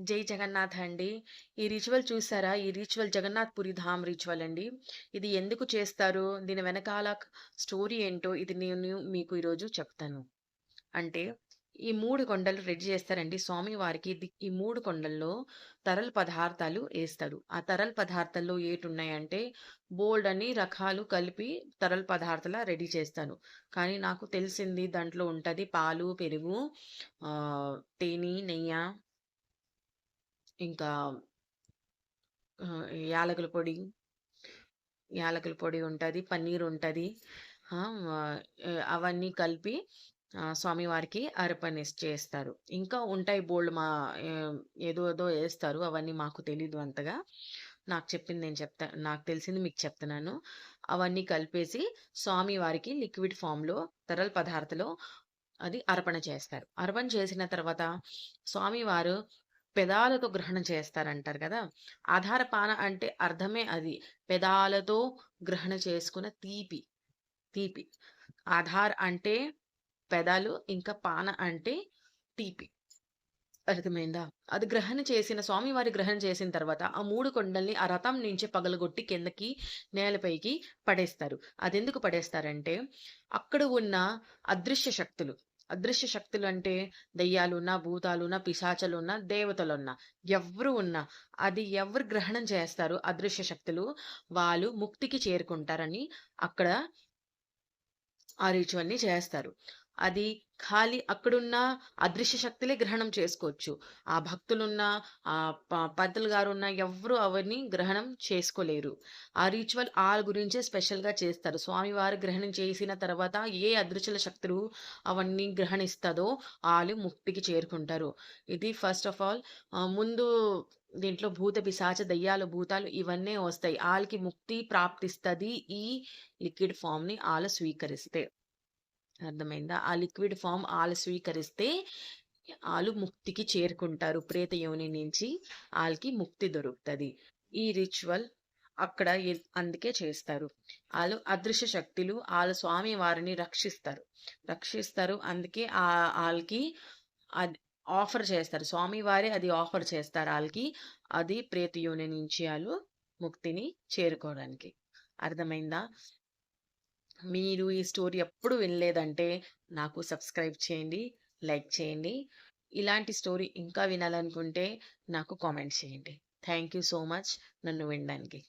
జై జగన్నాథ్ అండి. ఈ రిచువల్ చూసారా? ఈ రిచువల్ జగన్నాథ్‌పురి ధామ్ రిచువల్ అండి. ఇది ఎందుకు చేస్తారు? దీని వెనకాల స్టోరీ ఏంటో ఇది నేను మీకు ఈరోజు చెప్తాను. అంటే ఈ 3 కొండలు రెడీ చేస్తారండి స్వామివారికి. ఈ 3 కొండల్లో తరల పదార్థాలు ఏస్తారు. ఆ తరల పదార్థాల్లో ఏటున్నాయంటే బోలెడన్ని రకాలు కలిపి తరల పదార్థాల రెడీ చేస్తాను. కానీ నాకు తెలిసింది దాంట్లో ఉంటది పాలు, పెరుగు, తేనె, నెయ్య, ఇంకా యాలకుల పొడి, ఉంటది. పన్నీరుంటది. ఆ! అవన్నీ కలిపి స్వామివారికి చేస్తారు. ఇంకా ఉంటాయి బోలెడు ఏదో ఏదో ఏస్తారు. అవన్నీ మాకు తెలీదు అంతగా. నాకు తెలిసింది మీకు చెప్తున్నాను. అవన్నీ కలిపేసి స్వామివారికి లిక్విడ్ ఫార్మ్‌లో తరల పదార్థలో అది అర్పణ చేస్తారు. అర్పణ చేసిన తర్వాత స్వామివారు పెదాలతో గ్రహణం చేస్తారంటారు కదా! ఆధారపాన అంటే అర్థమే అది. పెదాలతో గ్రహణ చేసుకున్న తీపి. తీపి. ఆధార్ అంటే పెదాలు, ఇంకా పాన అంటే తీపి. అర్థమైందా? అది స్వామివారి గ్రహణం చేసిన తర్వాత ఆ 3 కొండల్ని ఆ రథం నుంచి పగలగొట్టి కిందకి నేలపైకి పడేస్తారు. అదెందుకు పడేస్తారంటే అక్కడ ఉన్న అదృశ్య శక్తులు, అంటే దెయ్యాలున్నా, భూతాలున్నా, పిశాచాలున్నా, దేవతలున్నా, ఎవ్వరు ఉన్నా అది ఎవరు గ్రహణం చేస్తారో అదృశ్య శక్తులు వాళ్ళు ముక్తికి చేరుకుంటారని అక్కడ ఆ రిచువల్‌ని చేస్తారు. అది ఖాళీ అక్కడున్న అదృశ్య శక్తులే గ్రహణం చేసుకోవచ్చు. ఆ భక్తులున్నా, పంతులు గారున్నా ఎవ్వరు అవన్నీ గ్రహణం చేసుకోలేరు. ఆ రిచువల్ ఆళ్ళ గురించే స్పెషల్‌గా చేస్తారు. స్వామివారు గ్రహణం చేసిన తర్వాత ఏ అదృశ్య శక్తులు అవన్నీ గ్రహణిస్తదో ఆళ్ళు ముక్తికి చేరుకుంటారు. ఇది ఫస్ట్ ఆఫ్ ఆల్ ముందు దీంట్లో భూత, పిశాచ, దెయ్యాలు, భూతాలు ఇవన్నీ వస్తాయి. ఆళ్ళకి ముక్తి ప్రాప్తిస్తది ఈ లిక్విడ్ ఫార్మ్‌ని ఆళ్ళు స్వీకరిస్తే. అర్థమైందా? ఆ లిక్విడ్ ఫార్మ్ ఆళ్ళు స్వీకరిస్తే ఆళ్ళు ముక్తికి చేరుకుంటారు. ప్రేత యోని నుంచి ఆళ్ళకి ముక్తి దొరుకుతది. ఈ రిచువల్ అక్కడ అందుకే చేస్తారు. ఆళ్ళు అదృశ్య శక్తులు స్వామి వారిని రక్షిస్తారు. అందుకే ఆళ్ళకి అది ఆఫర్ చేస్తారు. స్వామివారే అది ఆఫర్ చేస్తారు ఆళ్ళకి. అది ప్రేత యోని నుంచి ఆళ్ళు ముక్తిని చేరుకోవడానికి. అర్థమైందా? మీరు ఈ స్టోరీ ఎప్పుడు వినలేదంటే నాకు సబ్స్క్రైబ్ చేయండి, లైక్ చేయండి. ఇలాంటి స్టోరీ ఇంకా వినాలనుకుంటే నాకు కామెంట్ చేయండి. థ్యాంక్ యూ సో మచ్ నన్ను వినడానికి.